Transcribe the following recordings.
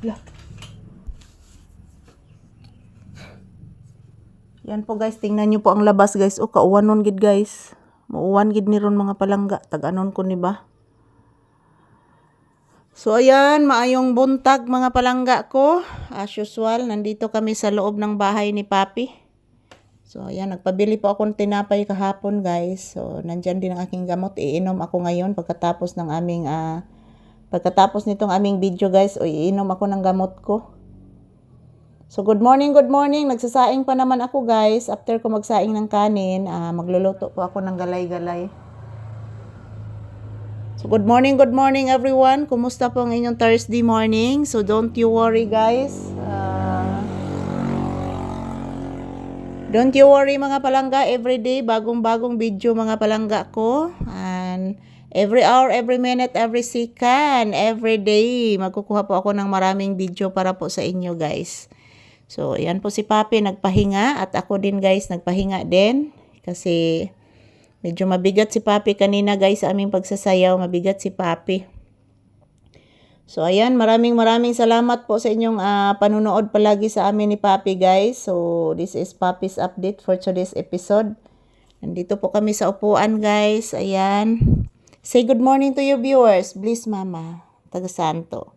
Lah. Yan po guys, tingnan nyo po ang labas guys. O kauwanon gid guys. Mauwan gid ni ron mga palangga. Tag-anon ko ni ba? So ayan, maayong buntag mga palangga ko. As usual, nandito kami sa loob ng bahay ni Papi. So ayan, nagpabili po akong tinapay kahapon guys. So nandyan din ang aking gamot. Iinom ako ngayon pagkatapos ng aming pagkatapos nitong aming video guys. O iinom ako ng gamot ko. So good morning, good morning. Nagsasaing pa naman ako guys. After ko magsaing ng kanin, magluluto po ako ng galay-galay. So good morning everyone. Kumusta po ang inyong Thursday morning? So don't you worry guys. Don't you worry mga palangga. Everyday bagong-bagong video mga palangga ko. And every hour, every minute, every second, every day magkukuha po ako ng maraming video para po sa inyo guys. So, yan po si Papi nagpahinga at ako din guys nagpahinga din kasi medyo mabigat si Papi kanina guys sa aming pagsasayaw, mabigat si Papi. So, ayan, maraming salamat po sa inyong panunood palagi sa amin ni Papi guys. So, this is Papi's update for today's episode. Nandito po kami sa upuan guys, ayan. Say good morning to your viewers, please mama, taga Santo.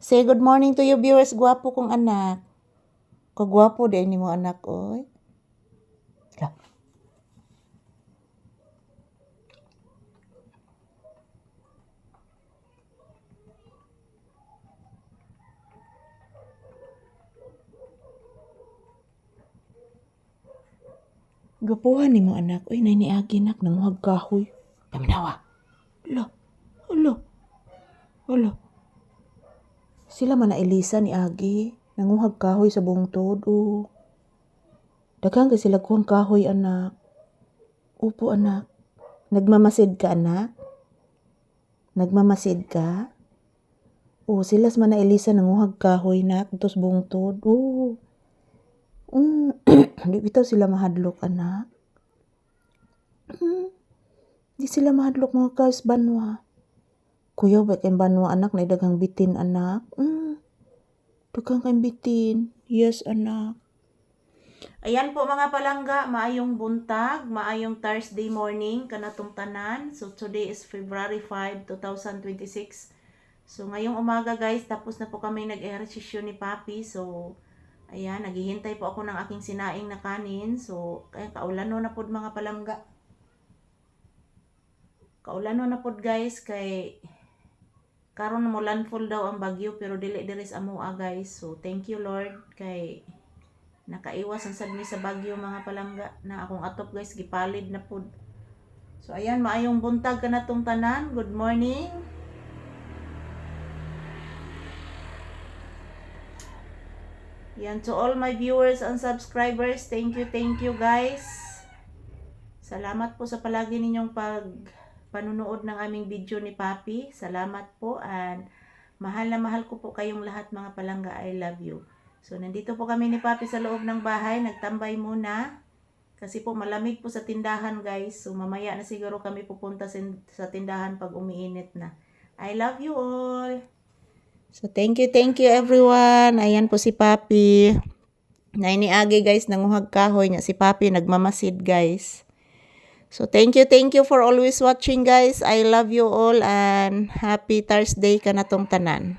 Say good morning to your viewers, gwapo kong anak. Kagwapo din ni mo anak, oy. Lah. Gapuhan ni mo anak, oy, nay ni agi nak nanguhag kahoy. Paminawa. Lo. Lo. Lo. Sila man na Elisa ni agi. Nanguhag kahoy sa bungtod, o. Daghang kasi sila kuhang kahoy, anak. Upo, anak. Nagmamasid ka, anak? Nagmamasid ka? O, silas man na Elisa nanguhag kahoy, nak. Tos bungtod, o. Di bitaw sila mahadlok, anak. Di sila mahadlok mga guys, banwa. Kuya, ba kayong banwa, anak? Na daghang bitin, anak. Daghang kayong bitin. Yes, anak. Ayan po mga palangga, maayong buntag, maayong Thursday morning, kanatong tanan. So today is February 5, 2026. So ngayong umaga guys, tapos na po kami nag-ehersisyo ni Papi. So ayan, naghihintay po ako ng aking sinaing na kanin. So kaya kaulano na po mga palangga. Kaulano na po guys, kay karon mo landfall daw ang bagyo pero dili diris amoa guys. So thank you Lord kay nakaiwas ang sadmi sa bagyo mga palangga na akong atop guys gipalid na pud. So ayan, maayong buntag kanatong tanan. Good morning. Yan, to all my viewers and subscribers, thank you guys. Salamat po sa palagi ninyong panunood ng aming video ni Papi. Salamat po and mahal na mahal ko po kayong lahat mga palangga. I love you. So nandito po kami ni Papi sa loob ng bahay. Nagtambay muna kasi po malamig po sa tindahan guys. So mamaya na siguro kami pupunta sa tindahan pag umiinit na. I love you all. So thank you everyone. Ayan po si Papi. Nainiagi guys nanguhag kahoy niya. Si Papi nagmamasid guys. So thank you for always watching guys. I love you all and happy Thursday kanatong tanan.